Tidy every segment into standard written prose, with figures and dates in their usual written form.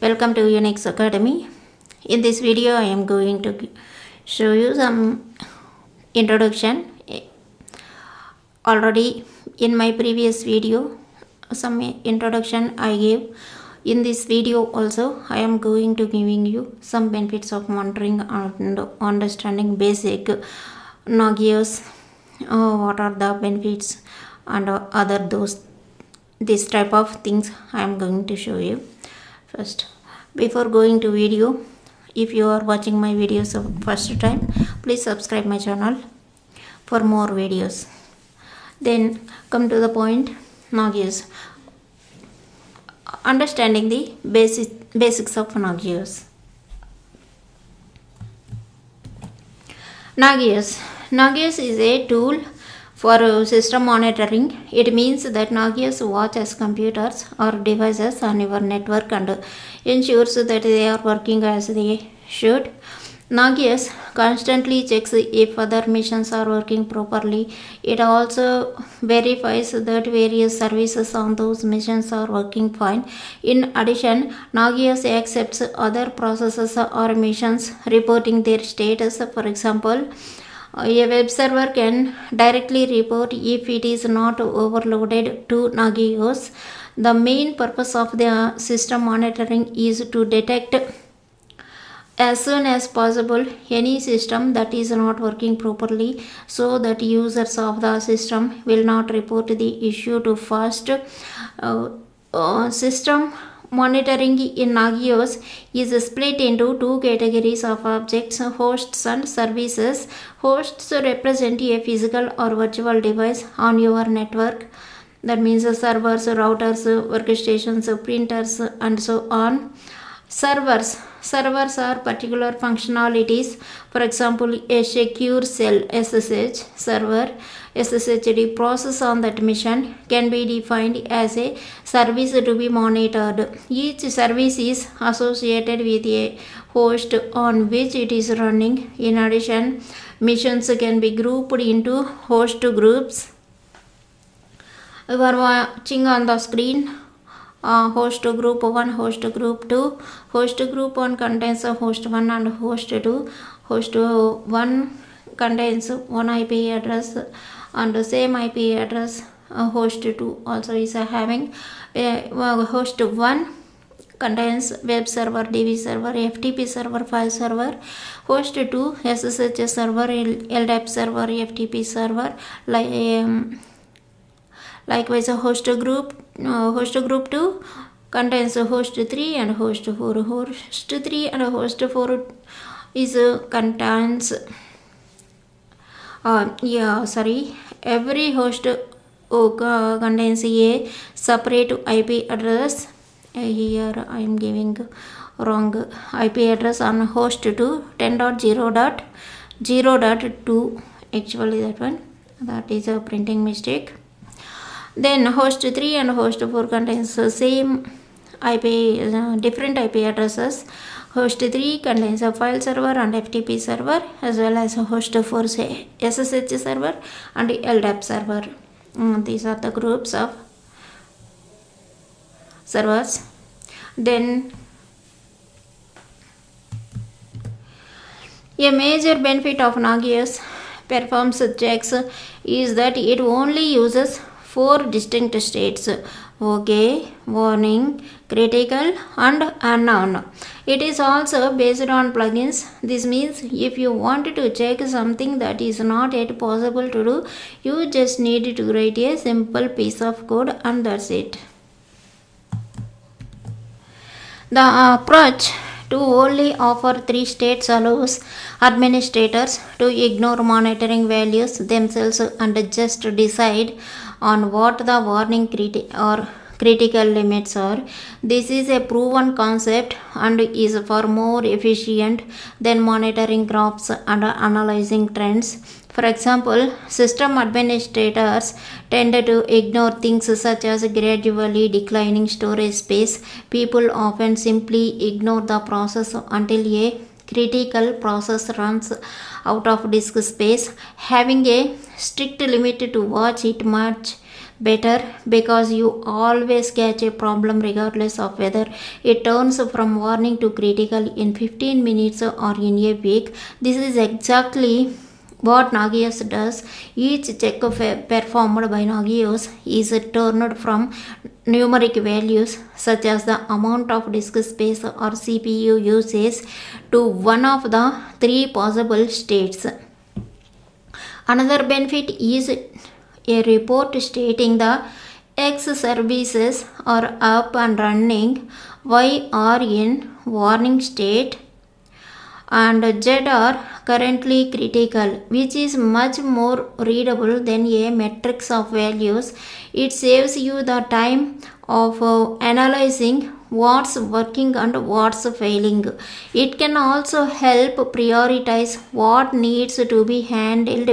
Welcome to Unix Academy. In this video I am going to show you some introduction. Already in my previous video some introduction I gave. In this video also I am going to giving you some benefits of monitoring and understanding basic Nagios. What are the benefits and other this type of things I am going to show you. First, before going to video, if you are watching my videos for first time, please subscribe my channel for more videos. Then come to the point. Nagios. Understanding the basics of Nagios. Nagios is a tool for system monitoring. It means that Nagios watches computers or devices on your network and ensures that they are working as they should. Nagios constantly checks if other machines are working properly. It also verifies that various services on those machines are working fine. In addition, Nagios accepts other processes or machines reporting their status. For example, a web server can directly report if it is not overloaded to Nagios. The main purpose of the system monitoring is to detect as soon as possible any system that is not working properly, so that users of the system will not report the issue too fast. System monitoring in Nagios is split into two categories of objects, hosts and services. Hosts represent a physical or virtual device on your network. That means servers, routers, workstations, printers and so on. Servers are particular functionalities. For example, a secure cell SSH server, SSHD process on that machine can be defined as a service to be monitored. Each service is associated with a host on which it is running. In addition, machines can be grouped into host groups. You are watching on the screen host group 1, host group 2. Host group 1 contains host 1 and host 2. Host 1 contains one IP address and the same IP address host 2 also is having. Host 1 contains web server, DB server, FTP server, file server. Host 2 SSH server, LDAP server, FTP server. Likewise, host group 2 contains host 3 and host 4. Host 3 and host 4 is contains every host contains a separate IP address. Here I am giving wrong IP address on host 2 10.0.0.2. Actually that is a printing mistake. Then host 3 and host 4 contains the same different IP addresses. Host 3 contains a file server and FTP server, as well as host 4 SSH server and LDAP server. These are the groups of servers. Then a major benefit of Nagios performance checks is that it only uses 4 distinct states: OK, warning, critical and unknown. It is also based on plugins. This means if you want to check something that is not yet possible to do, you just need to write a simple piece of code and that's it. The approach to only offer 3 states allows administrators to ignore monitoring values themselves and just decide on what the warning critical limits are. This is a proven concept and is far more efficient than monitoring graphs and analyzing trends. For example, system administrators tend to ignore things such as gradually declining storage space. People often simply ignore the process until a critical process runs out of disk space. Having a strict limit to watch it much better because you always catch a problem regardless of whether it turns from warning to critical in 15 minutes or in a week. This is exactly what Nagios does. Each check performed by Nagios is turned from numeric values such as the amount of disk space or CPU usage to one of the three possible states. Another benefit is a report stating the X services are up and running, Y are in warning state, and Z are currently critical, which is much more readable than a matrix of values. It saves you the time of analyzing what's working and what's failing. It can also help prioritize what needs to be handled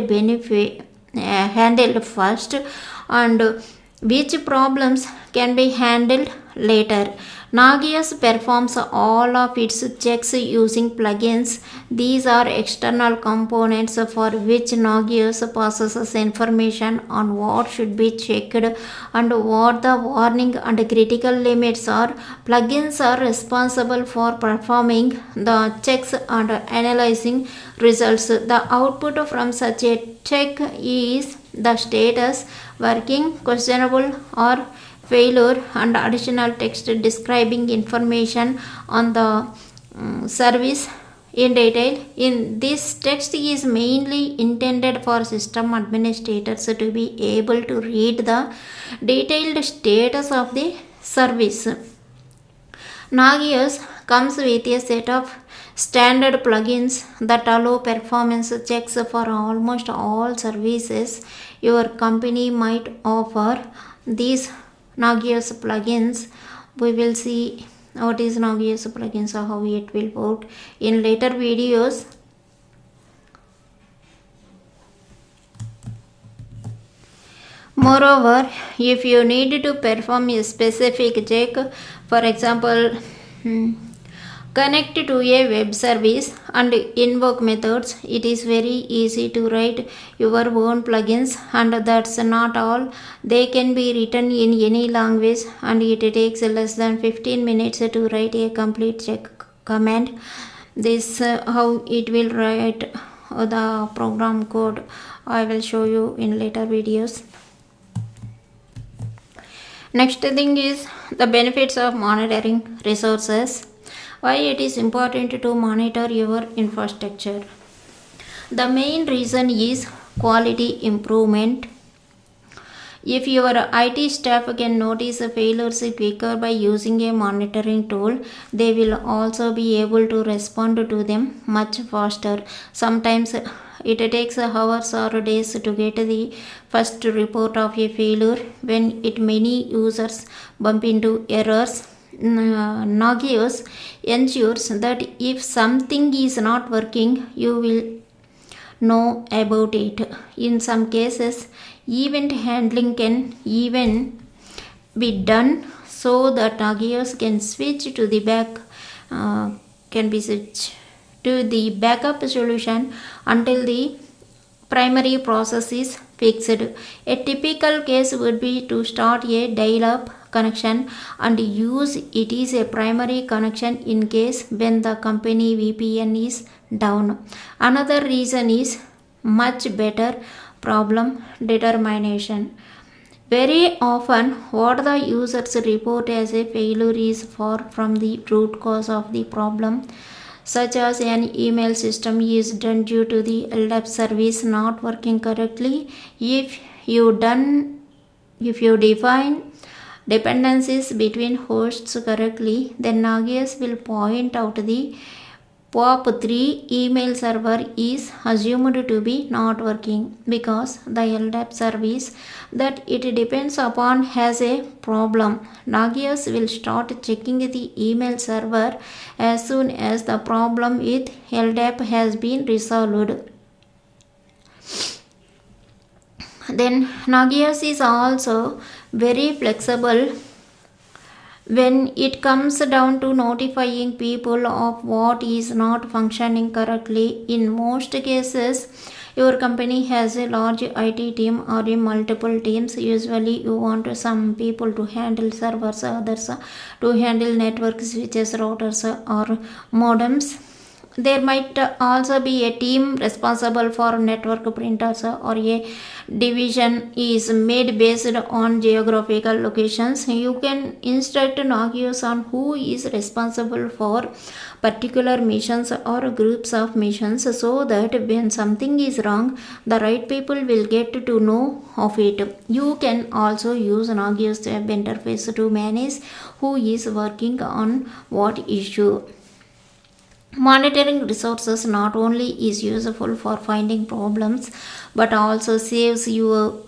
first and which problems can be handled later. Nagios performs all of its checks using plugins. These are external components for which Nagios processes information on what should be checked and what the warning and critical limits are. Plugins are responsible for performing the checks and analyzing results. The output from such a check is the status, working, questionable, or failure, and additional text describing information on the service in detail. In this text is mainly intended for system administrators to be able to read the detailed status of the service. Nagios comes with a set of standard plugins that allow performance checks for almost all services your company might offer. These Nagios plugins, we will see what is Nagios plugins or how it will work in later videos. Moreover, if you need to perform a specific check, for example, connect to a web service and invoke methods, it is very easy to write your own plugins, and that's not all. They can be written in any language, and it takes less than 15 minutes to write a complete check command. This how it will write the program code. I will show you in later videos. Next thing is the benefits of monitoring resources. Why it is important to monitor your infrastructure. The main reason is quality improvement. If your IT staff can notice failures quicker by using a monitoring tool, they will also be able to respond to them much faster. Sometimes it takes hours or days to get the first report of a failure when many users bump into errors. Nagios ensures that if something is not working, you will know about it. In some cases, event handling can even be done so that Nagios can switch to the backup solution until the primary process is fixed. A typical case would be to start a dial-up connection and use it is a primary connection in case when the company VPN is down. Another reason is much better problem determination. Very often what the users report as a failure is far from the root cause of the problem, such as an email system is done due to the LDAP service not working correctly. If you define dependencies between hosts correctly, then Nagios will point out the POP3 email server is assumed to be not working because the LDAP service that it depends upon has a problem. Nagios will start checking the email server as soon as the problem with LDAP has been resolved. Then Nagios is also very flexible When it comes down to notifying people of what is not functioning correctly, in most cases, your company has a large IT team or a multiple teams. Usually, you want some people to handle servers, others to handle network switches, routers, or modems. There might also be a team responsible for network printers, or a division is made based on geographical locations. You can instruct Nagios on who is responsible for particular missions or groups of missions, so that when something is wrong, the right people will get to know of it. You can also use Nagios web interface to manage who is working on what issue. Monitoring resources not only is useful for finding problems but also saves you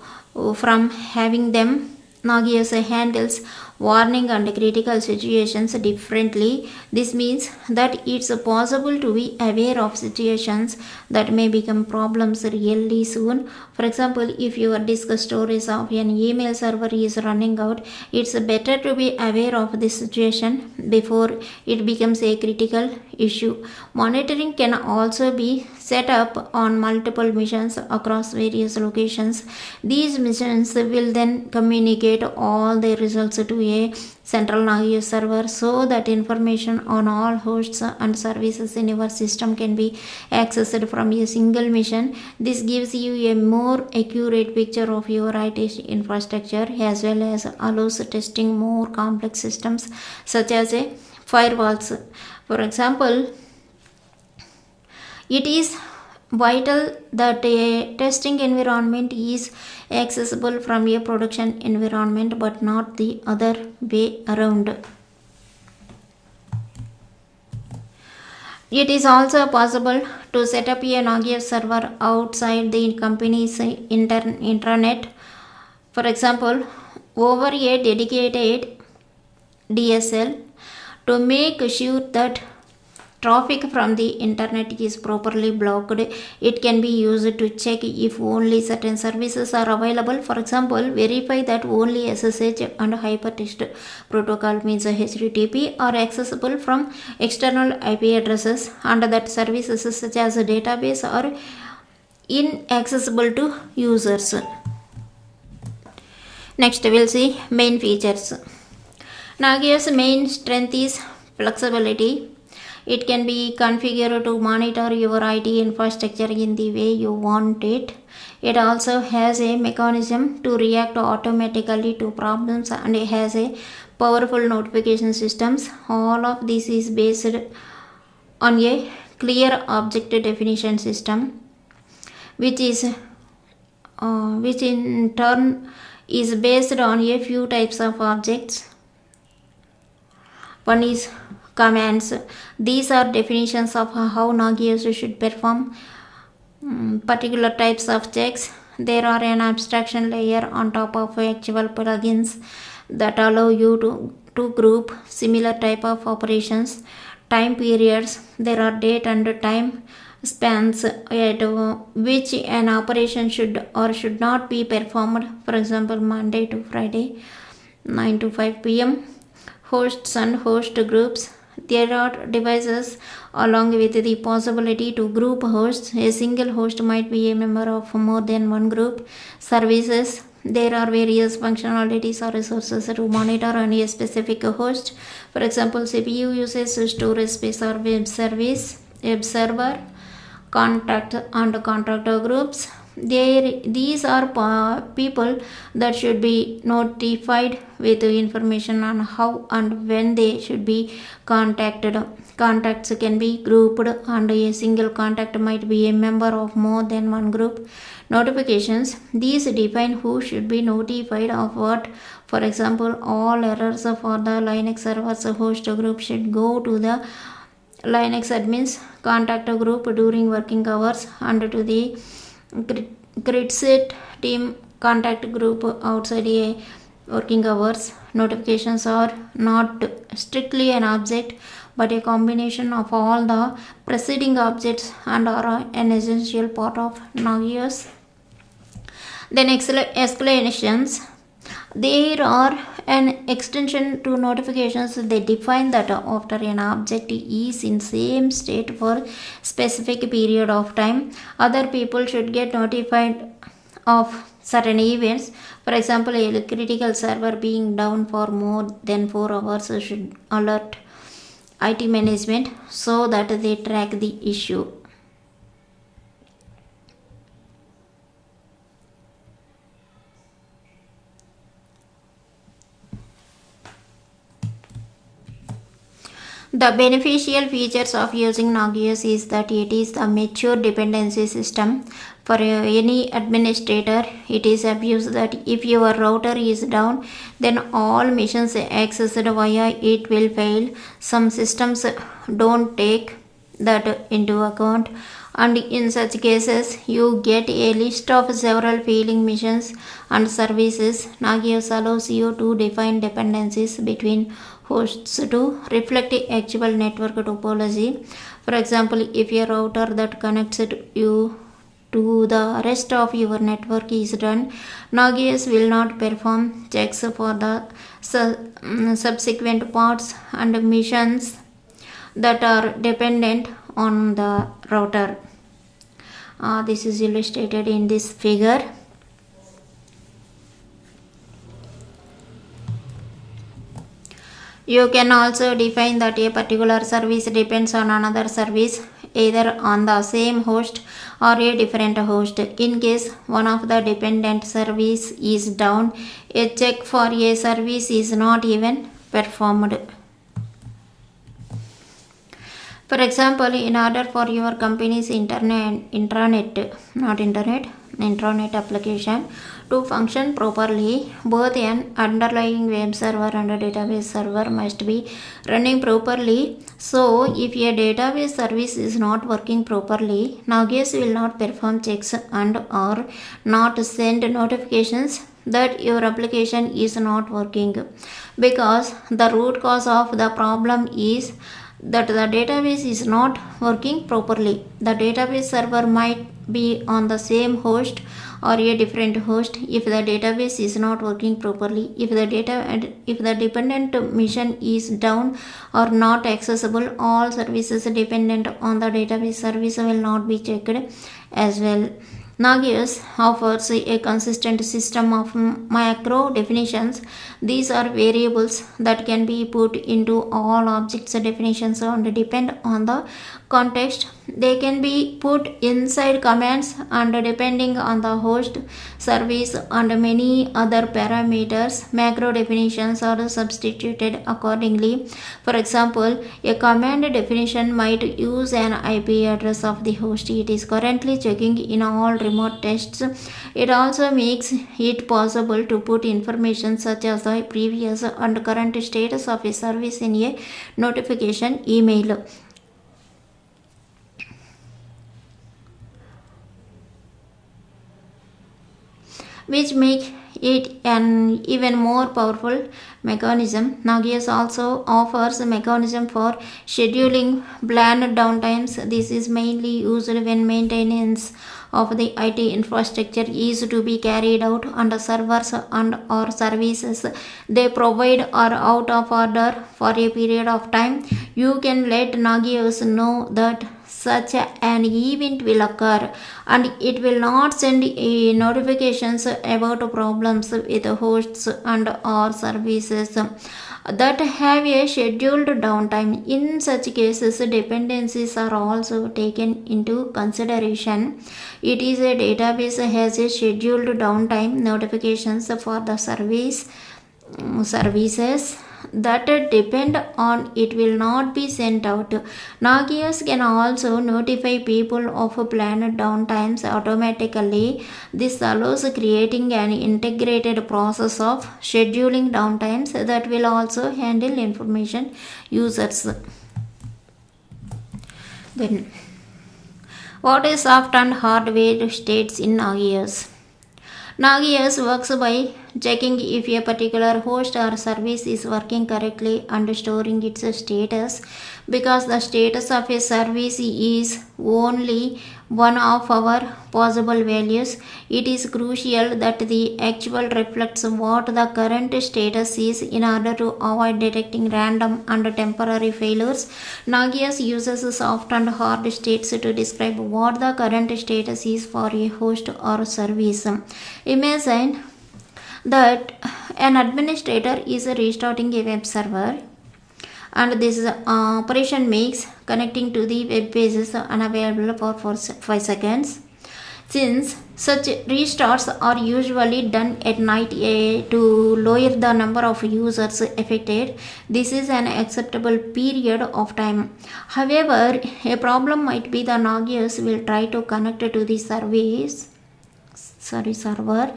from having them. Nagios handles warning and critical situations differently. This means that it's possible to be aware of situations that may become problems really soon. For example, if your disk storage of an email server is running out, it's better to be aware of this situation before it becomes a critical issue. Monitoring can also be set up on multiple missions across various locations. These missions will then communicate all their results to a central Nagios server, so that information on all hosts and services in your system can be accessed from a single mission. This gives you a more accurate picture of your IT infrastructure, as well as allows testing more complex systems such as firewalls. For example, it is vital that a testing environment is accessible from a production environment, but not the other way around. It is also possible to set up a Nagios server outside the company's intranet. For example, over a dedicated DSL, to make sure that traffic from the internet is properly blocked. It can be used to check if only certain services are available. For example, verify that only SSH and hypertext protocol, means HTTP, are accessible from external IP addresses, and that services such as a database are inaccessible to users. Next, we'll see main features. Nagios' main strength is flexibility. It can be configured to monitor your IT infrastructure in the way you want it. It also has a mechanism to react automatically to problems, and it has a powerful notification systems. All of this is based on a clear object definition system, which in turn is based on a few types of objects. One is commands. These are definitions of how Nagios should perform particular types of checks. There are an abstraction layer on top of actual plugins that allow you to group similar type of operations. Time periods. There are date and time spans at which an operation should or should not be performed. For example, Monday to Friday, 9 to 5 p.m. Hosts and host groups. There are devices along with the possibility to group hosts. A single host might be a member of more than one group. Services. There are various functionalities or resources to monitor on a specific host. For example, CPU uses storage space or web server, contact and contractor groups. These are people that should be notified with information on how and when they should be contacted. Contacts can be grouped, and a single contact might be a member of more than one group. Notifications. These define who should be notified of what. For example, all errors for the Linux server's host group should go to the Linux admins contact group during working hours, and to the Gridset team contact group outside a working hours. Notifications are not strictly an object, but a combination of all the preceding objects and are an essential part of Nagios. Then explanations. There are an extension to notifications. They define that after an object is in same state for specific period of time, other people should get notified of certain events. For example, a critical server being down for more than 4 hours should alert IT management so that they track the issue. The beneficial features of using Nagios is that it is a mature dependency system. For any administrator, it is obvious that if your router is down, then all missions accessed via it will fail. Some systems don't take that into account, and in such cases you get a list of several failing missions and services. Nagios allows you to define dependencies between hosts to reflect actual network topology. For example, if a router that connects you to the rest of your network is done, Nagios will not perform checks for the subsequent parts and missions that are dependent on the router. This is illustrated in this figure. You can also define that a particular service depends on another service, either on the same host or a different host. In case one of the dependent service is down, a check for a service is not even performed. For example, in order for your company's intranet application to function properly, both an underlying web server and a database server must be running properly. So, if a database service is not working properly, Nagios will not perform checks and or not send notifications that your application is not working, because the root cause of the problem is that the database is not working properly. The database server might be on the same host or a different host. If the database is not working properly, if the dependent mission is down or not accessible, all services dependent on the database service will not be checked as well. Nagios offers a consistent system of macro definitions. These are variables that can be put into all objects definitions and depend on the context. They can be put inside commands and depending on the host, service and many other parameters, macro definitions are substituted accordingly. For example, a command definition might use an IP address of the host it is currently checking in all remote tests. It also makes it possible to put information such as the previous and current status of a service in a notification email. Which make it an even more powerful mechanism. Nagios also offers a mechanism for scheduling planned downtimes. This is mainly used when maintenance of the IT infrastructure is to be carried out and the servers and or services they provide are out of order for a period of time. You can let Nagios know that such an event will occur and it will not send notifications about problems with hosts and or services that have a scheduled downtime. In such cases, dependencies are also taken into consideration. It is a database has a scheduled downtime notifications for the services that depend on it will not be sent out. Nagios can also notify people of planned downtimes automatically. This allows creating an integrated process of scheduling downtimes that will also handle information users. Then, what is soft and hardware states in Nagios? Nagios works by checking if a particular host or service is working correctly and storing its status. Because the status of a service is only one of our possible values, it is crucial that the actual reflects what the current status is in order to avoid detecting random and temporary failures. Nagios uses soft and hard states to describe what the current status is for a host or service. Imagine that an administrator is restarting a web server, and this operation makes connecting to the web pages unavailable for 5 seconds. Since such restarts are usually done at night to lower the number of users affected, this is an acceptable period of time. However, a problem might be the Nagios will try to connect to the server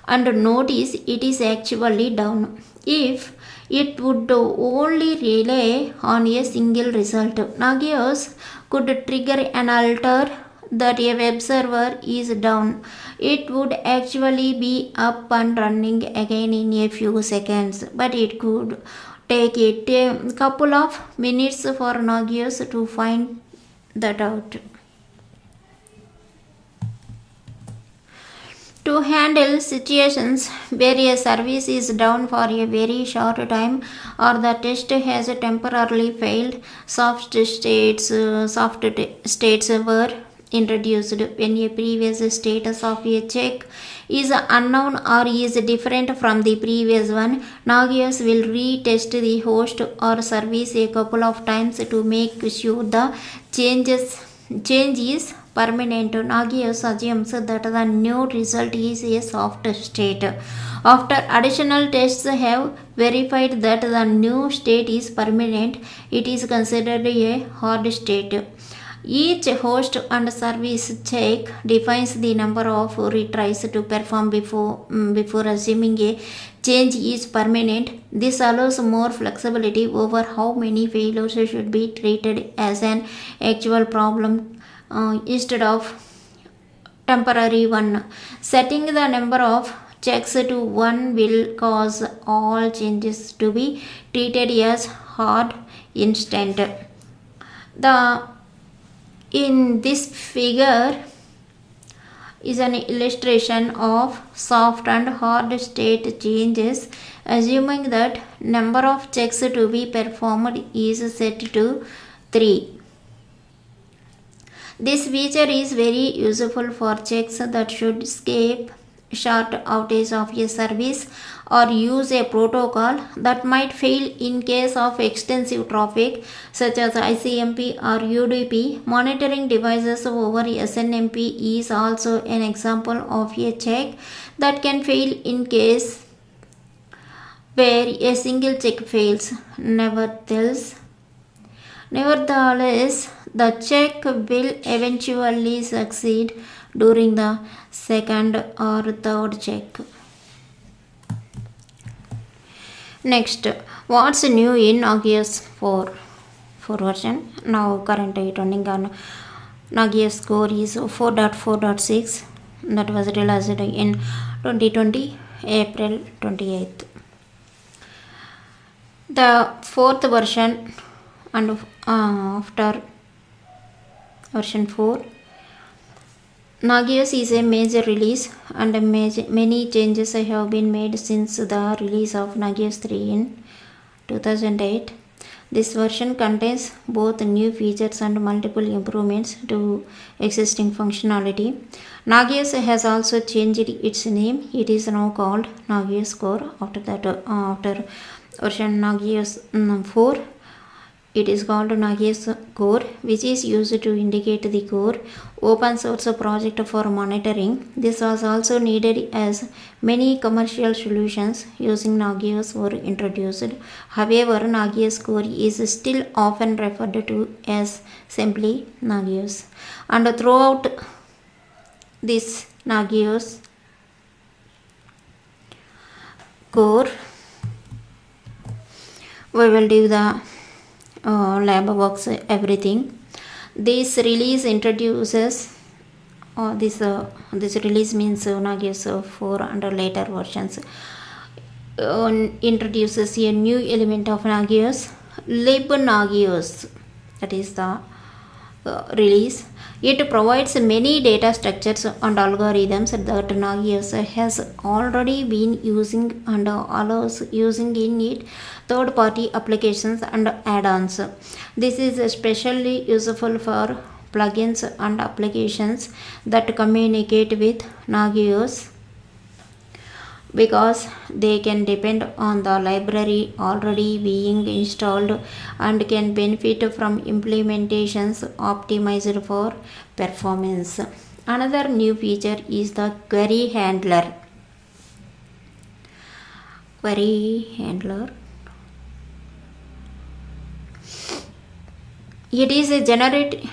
and notice it is actually down. If it would only rely on a single result, Nagios could trigger an alert that a web server is down. It would actually be up and running again in a few seconds, but it could take a couple of minutes for Nagios to find that out. To handle situations where a service is down for a very short time or the test has temporarily failed, soft states were introduced. When a previous status of a check is unknown or is different from the previous one, Nagios will retest the host or service a couple of times to make sure the change is permanent. Nagios assumes that the new result is a soft state. After additional tests have verified that the new state is permanent, it is considered a hard state. Each host and service check defines the number of retries to perform before assuming a change is permanent. This allows more flexibility over how many failures should be treated as an actual problem instead of temporary one. Setting the number of checks to 1 will cause all changes to be treated as hard instant. In this figure is an illustration of soft and hard state changes, assuming that number of checks to be performed is set to 3. This feature is very useful for checks that should escape short outage of a service or use a protocol that might fail in case of extensive traffic such as ICMP or UDP. Monitoring devices over SNMP is also an example of a check that can fail in case where a single check fails. Nevertheless, the check will eventually succeed during the second or third check. Next, what's new in Nagios 4 version? Now currently running on Nagios core is 4.4.6 that was released in 2020 April 28th. The fourth version and after version 4, Nagios is a major release and many changes have been made since the release of Nagios 3 in 2008. This version contains both new features and multiple improvements to existing functionality. Nagios has also changed its name. It is now called Nagios Core. After version Nagios 4, it is called Nagios Core, which is used to indicate the core open source project for monitoring. This was also needed as many commercial solutions using Nagios were introduced. However, Nagios Core is still often referred to as simply Nagios. And throughout this Nagios Core, we will do the lab works everything. This release introduces this release means Nagios 4 and later versions introduces a new element of Nagios, libnagios, that is the release. It provides many data structures and algorithms that Nagios has already been using and allows using in it third-party applications and add-ons. This is especially useful for plugins and applications that communicate with Nagios because they can depend on the library already being installed and can benefit from implementations optimized for performance. Another new feature is the query handler. Query handler. It is a generic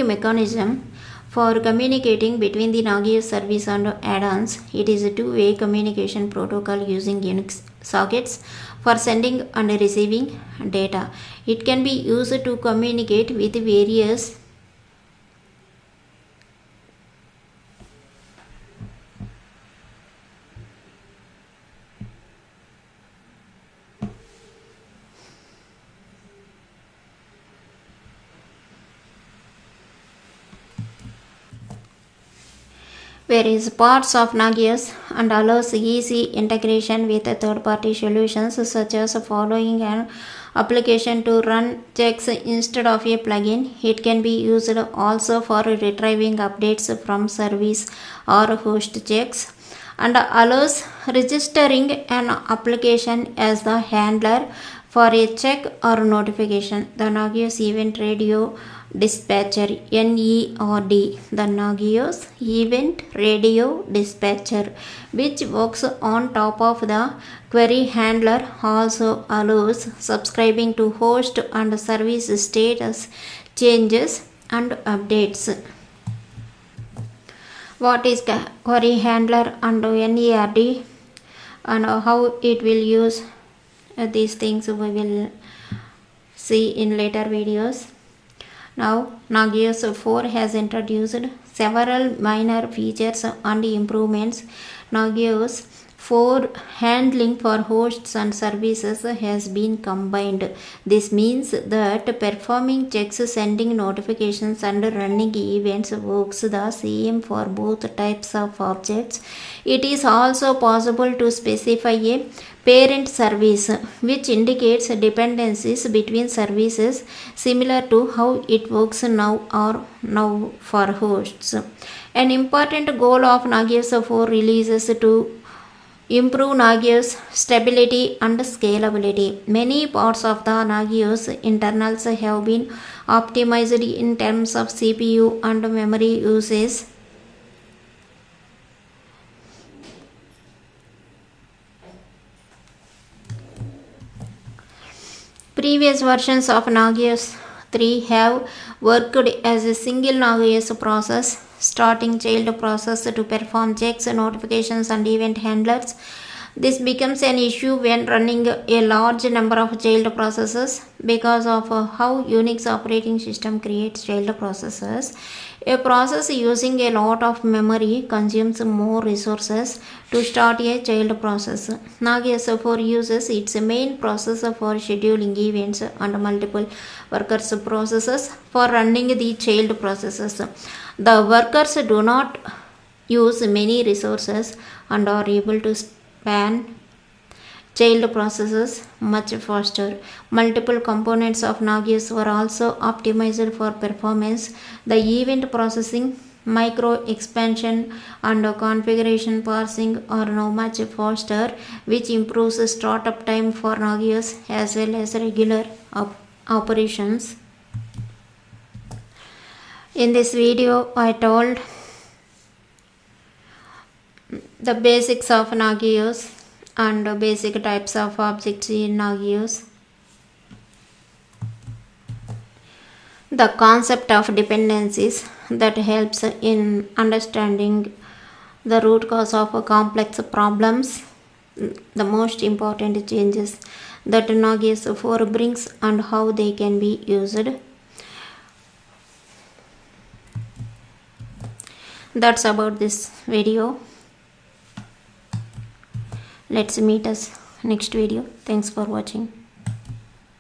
mechanism for communicating between the Nagios service and add-ons. It is a two-way communication protocol using Unix sockets for sending and receiving data. It can be used to communicate with various various parts of Nagios and allows easy integration with third-party solutions such as following an application to run checks instead of a plugin. It can be used also for retrieving updates from service or host checks and allows registering an application as the handler for a check or notification. The Nagios Event Radio Dispatcher NERD, the Nagios Event Radio Dispatcher, which works on top of the query handler, also allows subscribing to host and service status changes and updates. What is query handler and NERD and how it will use these things we will see in later videos. Now, Nagios 4 has introduced several minor features and improvements. Nagios 4 handling for hosts and services has been combined. This means that performing checks, sending notifications, and running events works the same for both types of objects. It is also possible to specify a parent service, which indicates dependencies between services similar to how it works now for hosts. An important goal of Nagios 4 releases to improve Nagios stability and scalability. Many parts of the Nagios internals have been optimized in terms of CPU and memory usage. Previous versions of Nagios 3 have worked as a single Nagios process, starting child process to perform checks, notifications, and event handlers. This becomes an issue when running a large number of child processes because of how Unix operating system creates child processes. A process using a lot of memory consumes more resources to start a child process. Nagios 4 uses its main process for scheduling events and multiple workers processes for running the child processes. The workers do not use many resources and are able to span child processes much faster. Multiple components of Nagios were also optimized for performance. The event processing, micro expansion, and configuration parsing are now much faster, which improves startup time for Nagios as well as regular operations. In this video, I told the basics of Nagios and basic types of objects in Nagios. The concept of dependencies that helps in understanding the root cause of complex problems. The most important changes that Nagios 4 brings and how they can be used. That's about this video. Let's meet us next video. Thanks for watching.